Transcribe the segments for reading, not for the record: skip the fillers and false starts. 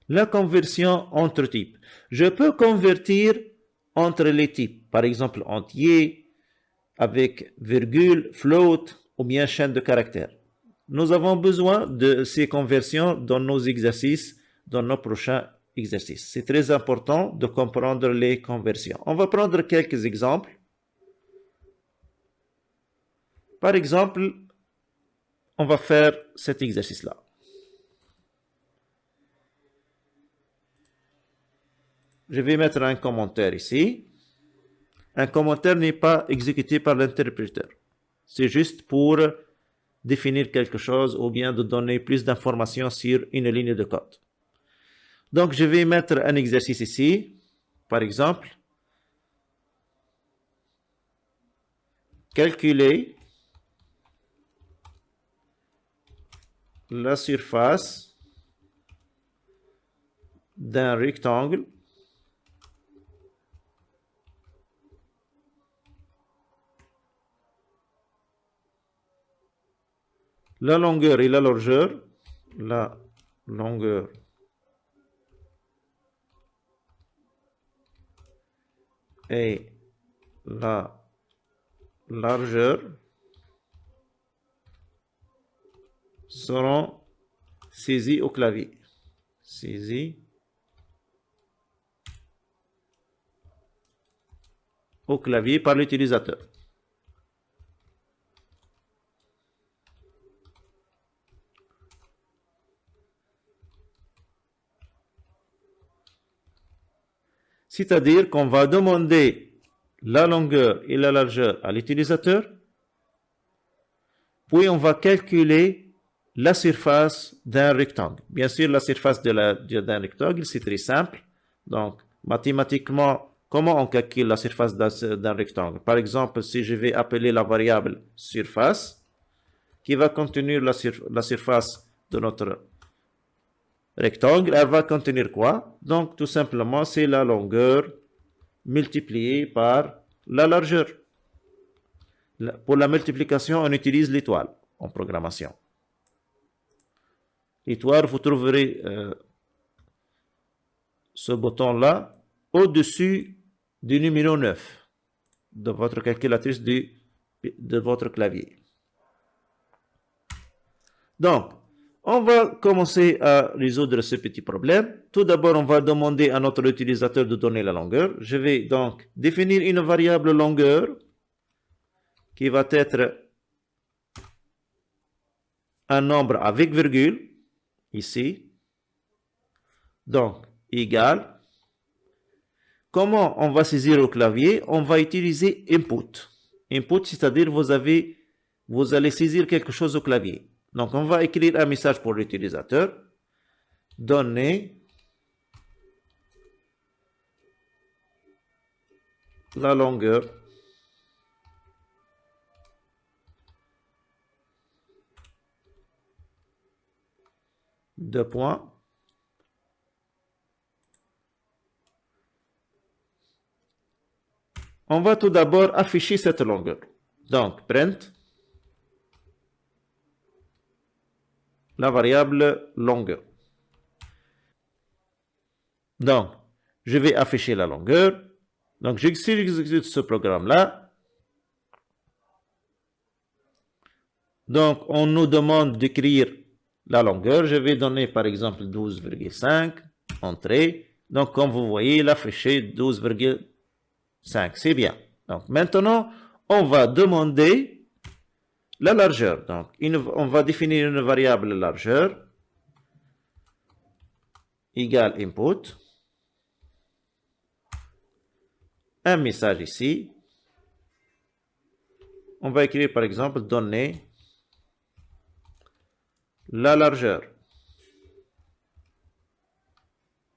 La conversion entre types. Je peux convertir entre les types, par exemple entier, avec virgule, float ou bien chaîne de caractères. Nous avons besoin de ces conversions dans nos exercices, dans nos prochains exercices. C'est très important de comprendre les conversions. On va prendre quelques exemples. Par exemple, on va faire cet exercice-là. Je vais mettre un commentaire ici. Un commentaire n'est pas exécuté par l'interpréteur. C'est juste pour définir quelque chose ou bien de donner plus d'informations sur une ligne de code. Donc, je vais mettre un exercice ici. Par exemple, calculer la surface d'un rectangle la longueur et la largeur, et la largeur seront saisis au clavier. Saisis au clavier par l'utilisateur. C'est-à-dire qu'on va demander la longueur et la largeur à l'utilisateur, puis on va calculer la surface d'un rectangle. Bien sûr, la surface d'un rectangle, c'est très simple. Donc, mathématiquement, comment on calcule la surface d'un rectangle? Par exemple, si je vais appeler la variable surface, qui va contenir la surface de notre rectangle, elle va contenir quoi? Donc, tout simplement, c'est la longueur multipliée par la largeur. Pour la multiplication, on utilise l'étoile en programmation. L'étoile, vous trouverez ce bouton-là au-dessus du numéro 9 de votre calculatrice de votre clavier. Donc, on va commencer à résoudre ce petit problème. Tout d'abord, on va demander à notre utilisateur de donner la longueur. Je vais donc définir une variable longueur qui va être un nombre avec virgule, ici. Donc, égal. Comment on va saisir au clavier? On va utiliser input. Input, c'est-à-dire vous allez saisir quelque chose au clavier. Donc, on va écrire un message pour l'utilisateur. Donner la longueur de points on va tout d'abord afficher cette longueur. Donc, print la variable longueur. Donc, je vais afficher la longueur. Donc, j'exécute ce programme-là. Donc, on nous demande d'écrire la longueur. Je vais donner, par exemple, 12,5. Entrée. Donc, comme vous voyez, il a affiché 12,5. C'est bien. Donc, maintenant, on va demander la largeur. Donc, on va définir une variable largeur égale input. Un message ici. On va écrire par exemple donner la largeur.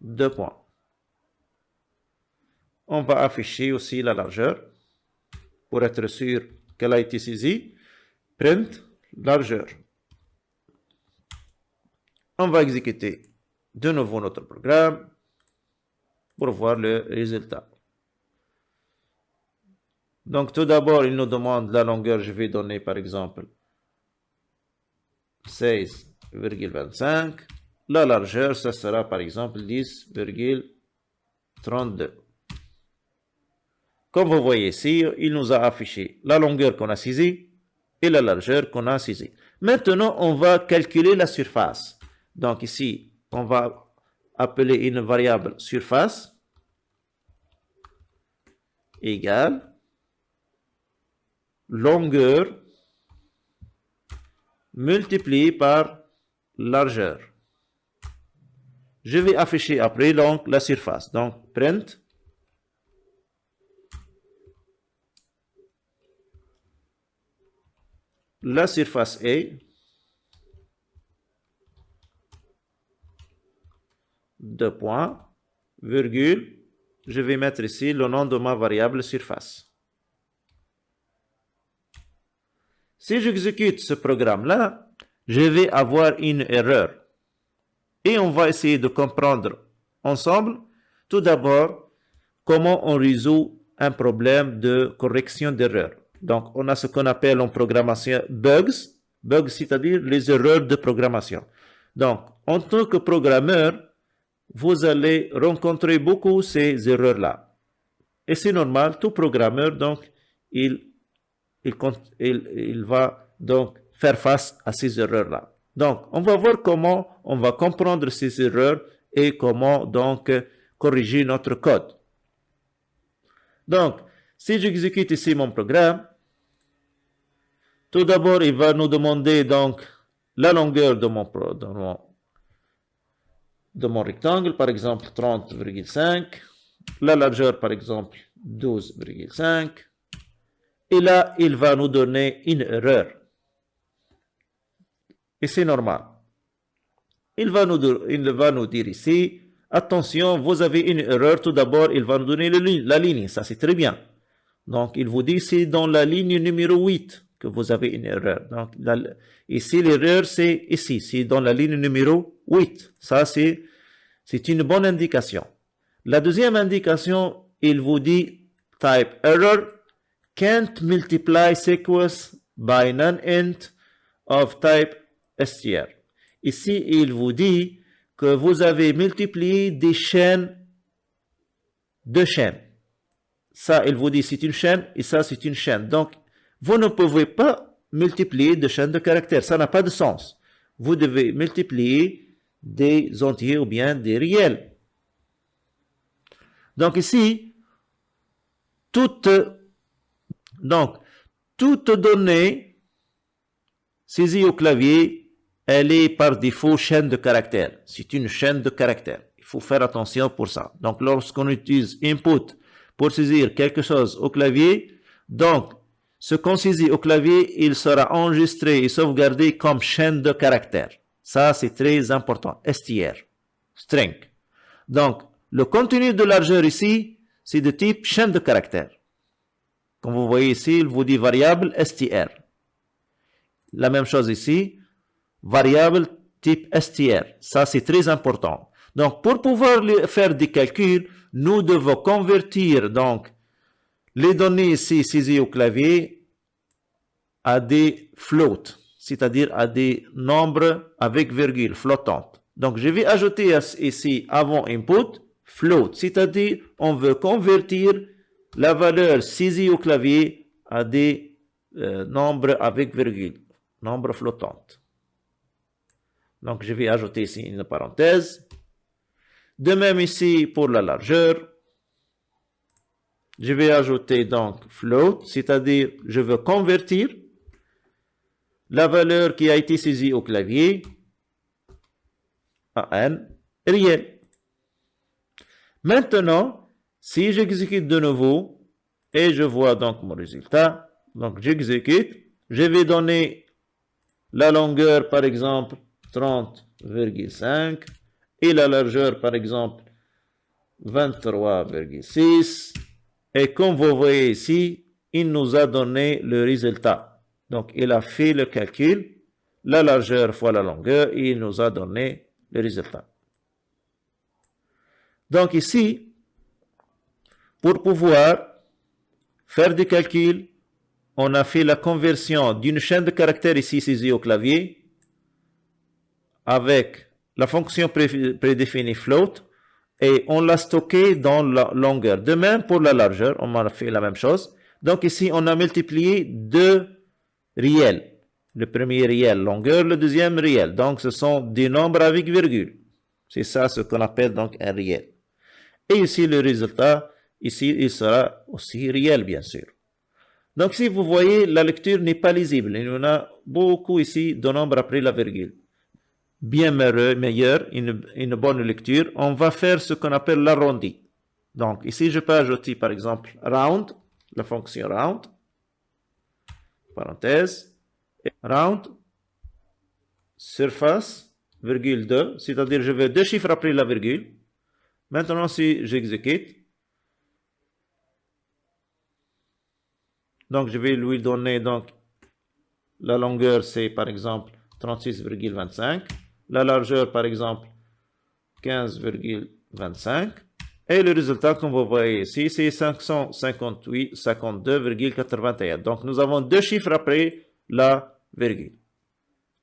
2 points. On va afficher aussi la largeur pour être sûr qu'elle a été saisie. Print largeur. On va exécuter de nouveau notre programme pour voir le résultat. Donc, tout d'abord, il nous demande la longueur. Je vais donner, par exemple, 16,25. La largeur, ça sera par exemple 10,32. Comme vous voyez ici, il nous a affiché la longueur qu'on a saisie et la largeur qu'on a saisie. Maintenant, on va calculer la surface. Donc ici, on va appeler une variable surface égale longueur multiplié par largeur. Je vais afficher après donc la surface. Donc print la surface est deux points, virgule, je vais mettre ici le nom de ma variable surface. Si j'exécute ce programme-là, je vais avoir une erreur. Et on va essayer de comprendre ensemble, tout d'abord, comment on résout un problème de correction d'erreur. Donc, on a ce qu'on appelle en programmation bugs, c'est-à-dire les erreurs de programmation. Donc, en tant que programmeur, vous allez rencontrer beaucoup ces erreurs-là. Et c'est normal, tout programmeur, donc, il va donc faire face à ces erreurs-là. Donc, on va voir comment on va comprendre ces erreurs et comment donc corriger notre code. Donc, si j'exécute ici mon programme, tout d'abord, il va nous demander donc la longueur de mon rectangle, par exemple 30,5, la largeur, par exemple 12,5, et là, il va nous donner une erreur. Et c'est normal. Il va nous dire ici, attention, vous avez une erreur. Tout d'abord, il va nous donner la ligne. Ça, c'est très bien. Donc, il vous dit, c'est dans la ligne numéro 8 que vous avez une erreur. Donc, ici, l'erreur, c'est ici. C'est dans la ligne numéro 8. Ça, c'est une bonne indication. La deuxième indication, il vous dit, type error, can't multiply sequence by non-int of type str. Ici, il vous dit que vous avez multiplié des chaînes de chaînes. Ça, il vous dit c'est une chaîne et ça, c'est une chaîne. Donc, vous ne pouvez pas multiplier de chaînes de caractères. Ça n'a pas de sens. Vous devez multiplier des entiers ou bien des réels. Donc ici, toute donnée saisie au clavier, elle est par défaut chaîne de caractères. C'est une chaîne de caractères. Il faut faire attention pour ça. Donc, lorsqu'on utilise input pour saisir quelque chose au clavier, donc, ce qu'on saisit au clavier, il sera enregistré et sauvegardé comme chaîne de caractères. Ça, c'est très important. str, string. Donc, le contenu de largeur ici, c'est de type chaîne de caractères. Comme vous voyez ici, il vous dit variable str. La même chose ici, variable type str. Ça, c'est très important. Donc, pour pouvoir faire des calculs, nous devons convertir donc les données ici saisies au clavier à des floats, c'est-à-dire à des nombres avec virgule flottantes. Donc, je vais ajouter ici avant input float, c'est-à-dire on veut convertir la valeur saisie au clavier à des nombres avec virgule, nombres flottantes. Donc, je vais ajouter ici une parenthèse. De même ici pour la largeur, je vais ajouter donc float, c'est-à-dire je veux convertir la valeur qui a été saisie au clavier à un réel. Maintenant, si j'exécute de nouveau et je vois donc mon résultat, donc j'exécute, je vais donner la longueur par exemple 30,5 et la largeur par exemple 23,6 et comme vous voyez ici, il nous a donné le résultat. Donc il a fait le calcul, la largeur fois la longueur et il nous a donné le résultat. Donc ici, pour pouvoir faire des calculs, on a fait la conversion d'une chaîne de caractères ici saisie au clavier avec la fonction prédéfinie float et on l'a stocké dans la longueur. De même pour la largeur, on a fait la même chose. Donc ici, on a multiplié deux réels. Le premier réel longueur, le deuxième réel. Donc ce sont des nombres avec virgule. C'est ça ce qu'on appelle donc un réel. Et ici, le résultat, ici, il sera aussi réel, bien sûr. Donc si vous voyez, la lecture n'est pas lisible. Il y en a beaucoup ici de nombres après la virgule. Bien meilleur, une bonne lecture, on va faire ce qu'on appelle l'arrondi. Donc ici, je peux ajouter par exemple round, la fonction round, parenthèse, et round, surface, virgule 2, c'est-à-dire je veux deux chiffres après la virgule. Maintenant, si j'exécute, donc je vais lui donner donc la longueur, c'est par exemple 36,25. La largeur, par exemple, 15,25. Et le résultat, comme vous voyez ici, c'est 552,81. Donc, nous avons deux chiffres après la virgule.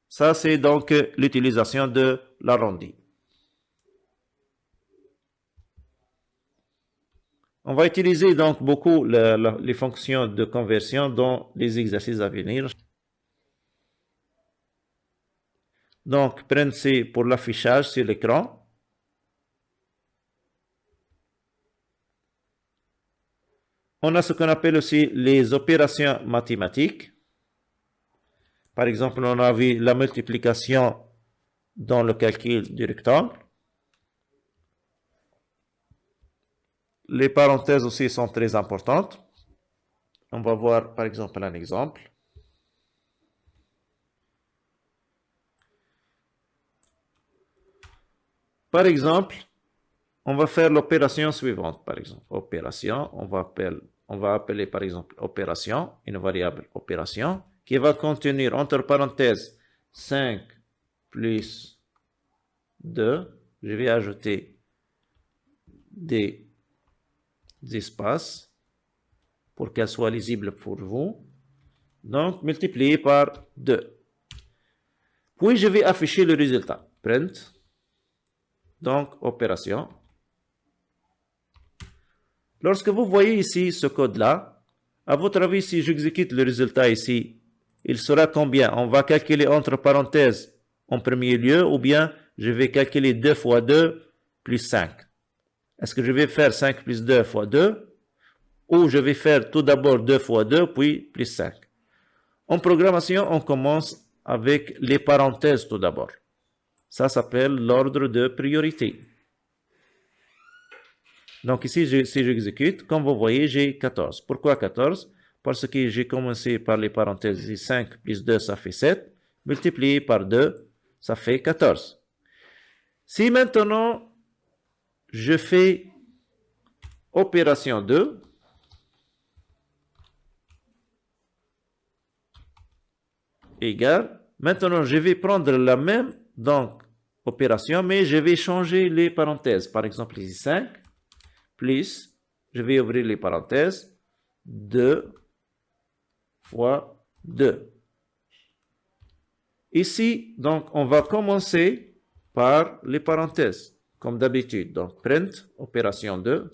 Ça, c'est donc l'utilisation de l'arrondi. On va utiliser donc beaucoup les fonctions de conversion dans les exercices à venir. Donc, print C pour l'affichage sur l'écran. On a ce qu'on appelle aussi les opérations mathématiques. Par exemple, on a vu la multiplication dans le calcul du rectangle. Les parenthèses aussi sont très importantes. On va voir par exemple un exemple. Par exemple, on va faire l'opération suivante. Par exemple, opération, on va appeler par exemple opération, une variable opération, qui va contenir entre parenthèses 5 plus 2. Je vais ajouter des espaces pour qu'elle soit lisible pour vous. Donc, multiplié par 2. Puis, je vais afficher le résultat. Print. Donc, opération. Lorsque vous voyez ici ce code-là, à votre avis, si j'exécute le résultat ici, il sera combien? On va calculer entre parenthèses en premier lieu, ou bien je vais calculer 2 fois 2 plus 5. Est-ce que je vais faire 5 plus 2 fois 2? Ou je vais faire tout d'abord 2 fois 2, puis plus 5. En programmation, on commence avec les parenthèses tout d'abord. Ça s'appelle l'ordre de priorité. Donc ici, si j'exécute, comme vous voyez, j'ai 14. Pourquoi 14? Parce que j'ai commencé par les parenthèses. 5 plus 2, ça fait 7. Multiplié par 2, ça fait 14. Si maintenant, je fais opération 2, égale, maintenant je vais prendre la même donc opération, mais je vais changer les parenthèses. Par exemple, ici 5, plus, je vais ouvrir les parenthèses, 2 fois 2. Ici, donc, on va commencer par les parenthèses, comme d'habitude. Donc, print, opération 2.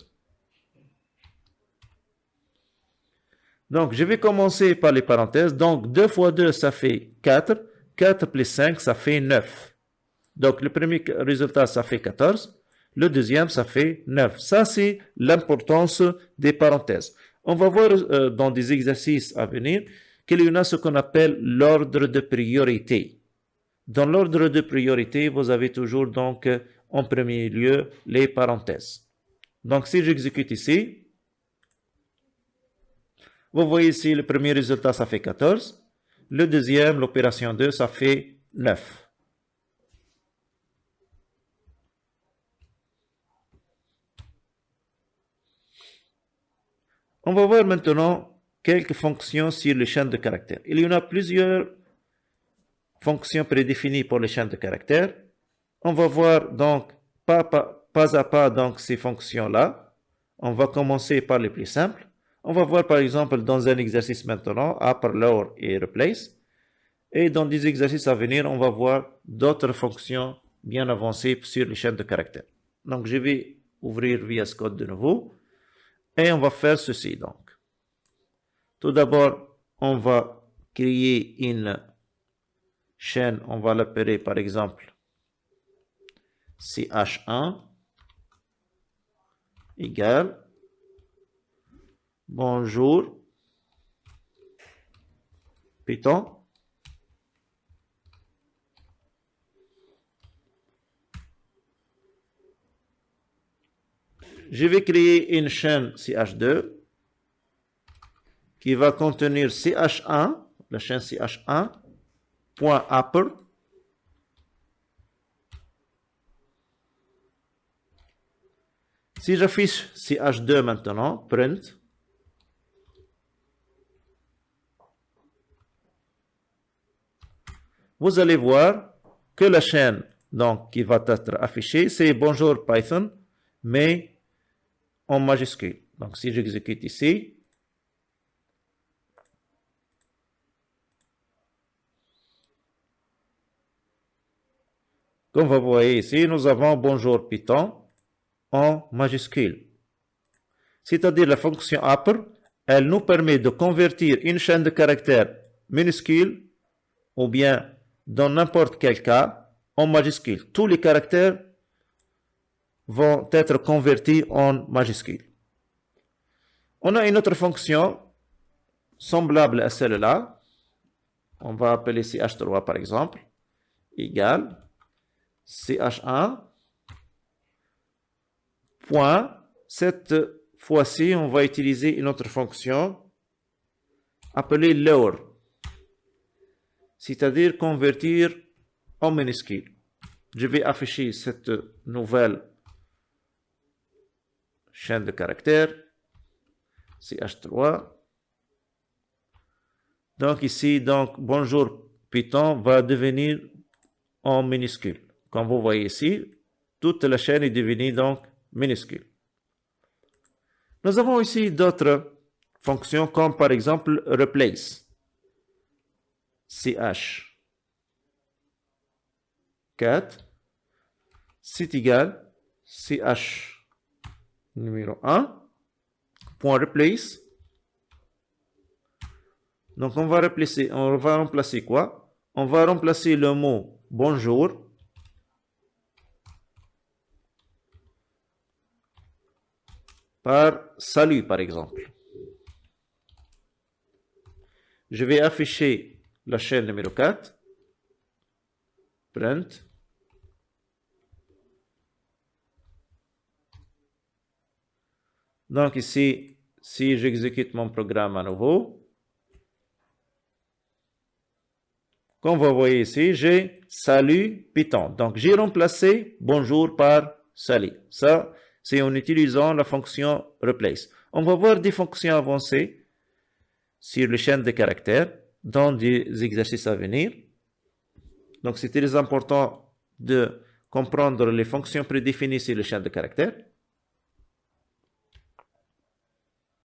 Donc, je vais commencer par les parenthèses. Donc, 2 fois 2, ça fait 4. 4 plus 5, ça fait 9. Donc, le premier résultat, ça fait 14. Le deuxième, ça fait 9. Ça, c'est l'importance des parenthèses. On va voir dans des exercices à venir qu'il y en a ce qu'on appelle l'ordre de priorité. Dans l'ordre de priorité, vous avez toujours donc en premier lieu les parenthèses. Donc, si j'exécute ici, vous voyez ici le premier résultat, ça fait 14. Le deuxième, l'opération 2, ça fait 9. On va voir maintenant quelques fonctions sur les chaînes de caractères. Il y en a plusieurs fonctions prédéfinies pour les chaînes de caractères. On va voir donc pas à pas donc ces fonctions-là. On va commencer par les plus simples. On va voir par exemple dans un exercice maintenant, upper, lower et replace. Et dans des exercices à venir, on va voir d'autres fonctions bien avancé sur les chaînes de caractères. Donc, je vais ouvrir VS Code de nouveau et on va faire ceci. Donc, tout d'abord, on va créer une chaîne, on va l'appeler par exemple ch1 égale bonjour Python. Je vais créer une chaîne ch2 qui va contenir ch1, la chaîne ch1, point upper. Si j'affiche ch2 maintenant, print, vous allez voir que la chaîne donc, qui va être affichée, c'est bonjour Python, mais en majuscule. Donc, si j'exécute ici, comme vous voyez ici, nous avons bonjour Python en majuscule. C'est-à-dire la fonction upper, elle nous permet de convertir une chaîne de caractères minuscule ou bien dans n'importe quel cas en majuscule. Tous les caractères vont être convertis en majuscule. On a une autre fonction semblable à celle-là. On va appeler ch3 par exemple, égale ch1 point. Cette fois-ci, on va utiliser une autre fonction appelée lower, c'est-à-dire convertir en minuscule. Je vais afficher cette nouvelle chaîne de caractères, ch3. Donc ici, donc, bonjour Python va devenir en minuscule. Comme vous voyez ici, toute la chaîne est devenue donc minuscule. Nous avons ici d'autres fonctions comme par exemple replace. ch4 c'est égal ch numéro 1 point replace. Donc on va remplacer quoi? On va remplacer le mot bonjour par salut par exemple. Je vais afficher la chaîne numéro 4. Print. Donc ici, si j'exécute mon programme à nouveau, comme vous voyez ici, j'ai salut Python. Donc j'ai remplacé bonjour par salut. Ça, c'est en utilisant la fonction replace. On va voir des fonctions avancées sur les chaînes de caractères dans des exercices à venir. Donc c'est très important de comprendre les fonctions prédéfinies sur les chaînes de caractères.